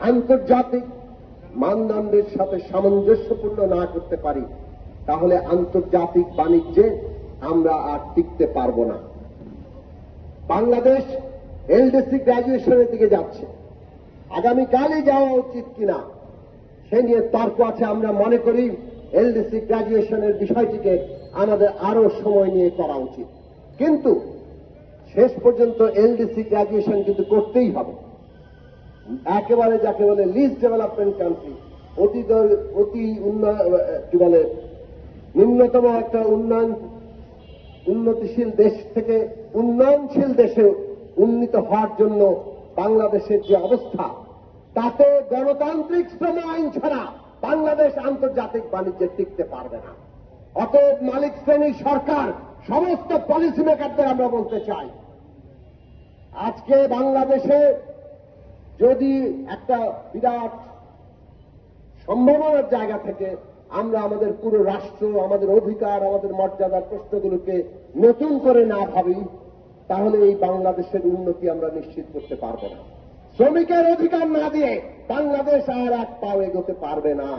আন্তর্জাতিক মানদণ্ডের সাথে সামঞ্জস্যপূর্ণ না করতে পারি, তাহলে আন্তর্জাতিক বাণিজ্যে আমরা আর টিকতে পারব না। বাংলাদেশ এলডিসি গ্র্যাজুয়েশনের দিকে যাচ্ছে, আগামীকালই যাওয়া উচিত কিনা সে নিয়ে তর্ক আছে। আমরা মনে করি এলডিসি গ্র্যাজুয়েশনের বিষয়টিকে আমাদের আরো সময় নিয়ে করা উচিত, কিন্তু শেষ পর্যন্ত এলডিসি গ্র্যাজুয়েশন কিন্তু করতেই হবে। একেবারে যাকে বলে লিস্ট ডেভেলপমেন্ট কান্ট্রি, অতি কি বলে নিম্নতম একটা উন্নতিশীল দেশ থেকে উন্নয়নশীল দেশে উন্নীত হওয়ার জন্য বাংলাদেশের যে অবস্থা, তাতে গণতান্ত্রিক শ্রম আইন ছাড়া বাংলাদেশ আন্তর্জাতিক বাণিজ্যে টিকতে পারবে না। অতএব মালিক শ্রেণীর সরকার, সমস্ত পলিসি মেকারদের আমরা বলতে চাই, আজকে বাংলাদেশে যদি একটা বিরাট সম্ভাবনার জায়গা থেকে আমরা আমাদের পুরো রাষ্ট্র, আমাদের অধিকার, আমাদের মর্যাদার প্রশ্নগুলোকে নতুন করে না ভাবি, তাহলে এই বাংলাদেশের উন্নতি আমরা নিশ্চিত করতে পারবো না। শ্রমিকের অধিকার না দিয়ে বাংলাদেশ আর এক পাও এগোতে পারবে না।